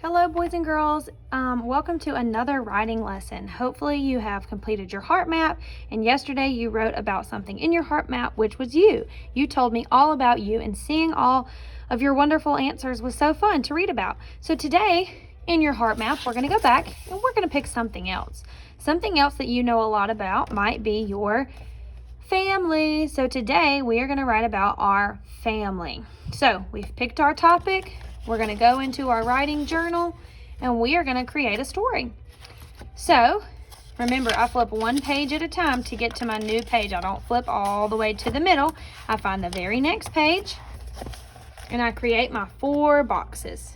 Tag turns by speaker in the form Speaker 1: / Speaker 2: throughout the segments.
Speaker 1: Hello, boys and girls. Welcome to another writing lesson. Hopefully you have completed your heart map, and yesterday you wrote about something in your heart map, which was you. You told me all about you, and seeing all of your wonderful answers was so fun to read about. So today, in your heart map, we're going to go back and we're going to pick something else. Something else that you know a lot about might be your family. So today we are going to write about our family. So we've picked our topic. We're going to go into our writing journal and we are going to create a story. So remember, I flip one page at a time to get to my new page. I don't flip all the way to the middle. I find the very next page and I create my 4 boxes.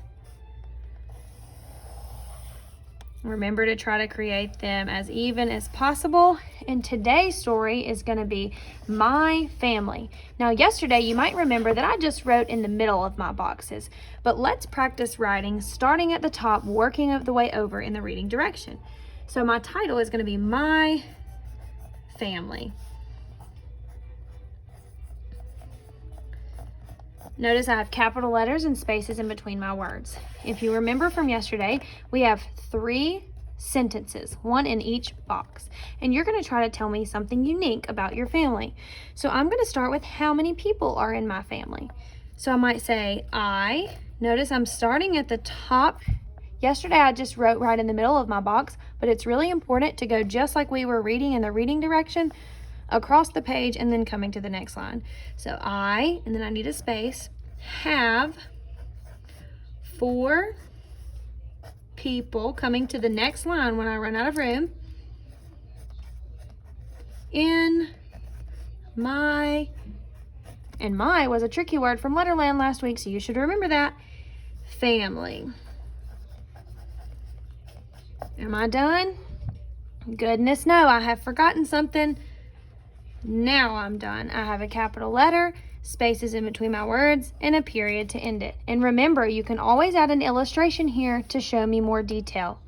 Speaker 1: Remember to try to create them as even as possible. And today's story is going to be my family. Now, yesterday you might remember that I just wrote in the middle of my boxes, but let's practice writing starting at the top, working the way over in the reading direction. So my title is going to be My Family. Notice I have capital letters and spaces in between my words. If you remember from yesterday, we have 3 sentences, 1 in each box. And you're going to try to tell me something unique about your family. So I'm going to start with how many people are in my family. So I might say notice I'm starting at the top. Yesterday I just wrote right in the middle of my box, but it's really important to go just like we were reading in the reading direction, across the page and then coming to the next line. So and then I need a space, have 4 people, coming to the next line when I run out of room, in my, and my was a tricky word from Letterland last week, so you should remember that, family. Am I done? Goodness no, I have forgotten something. Now I'm done. I have a capital letter, spaces in between my words, and a period to end it. And remember, you can always add an illustration here to show me more detail.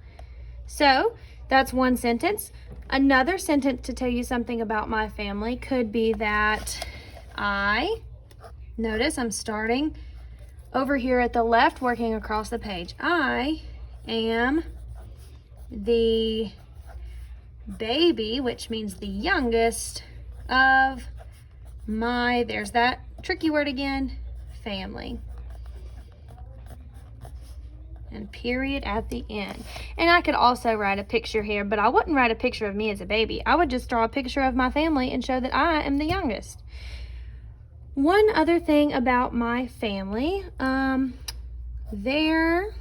Speaker 1: So that's one sentence. Another sentence to tell you something about my family could be that notice I'm starting over here at the left, working across the page. I am the baby, which means the youngest of my, there's that tricky word again, family. And period at the end. And I could also write a picture here, but I wouldn't write a picture of me as a baby. I would just draw a picture of my family and show that I am the youngest. One other thing about my family, there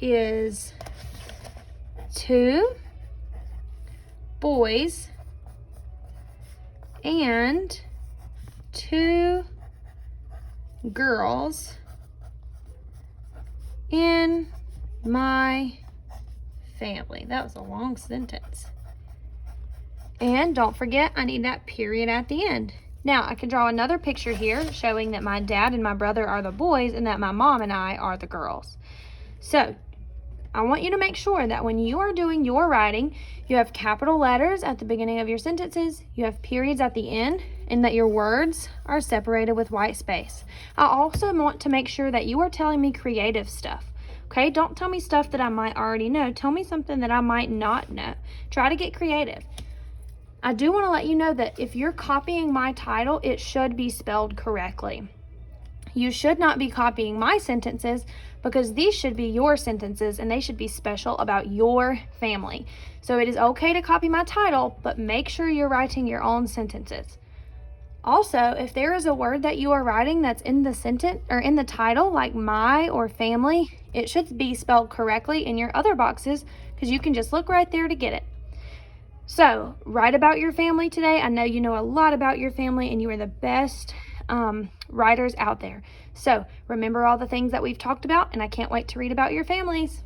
Speaker 1: is 2 boys and 2 girls in my family. That was a long sentence. And don't forget, I need that period at the end. Now, I can draw another picture here showing that my dad and my brother are the boys and that my mom and I are the girls. So, I want you to make sure that when you are doing your writing, you have capital letters at the beginning of your sentences, you have periods at the end, and that your words are separated with white space. I also want to make sure that you are telling me creative stuff. Okay, don't tell me stuff that I might already know. Tell me something that I might not know. Try to get creative. I do want to let you know that if you're copying my title, it should be spelled correctly. You should not be copying my sentences because these should be your sentences and they should be special about your family. So it is okay to copy my title, but make sure you're writing your own sentences. Also, if there is a word that you are writing that's in the sentence or in the title, like my or family, it should be spelled correctly in your other boxes because you can just look right there to get it. So, write about your family today. I know you know a lot about your family and you are the best writers out there. So remember all the things that we've talked about, and I can't wait to read about your families.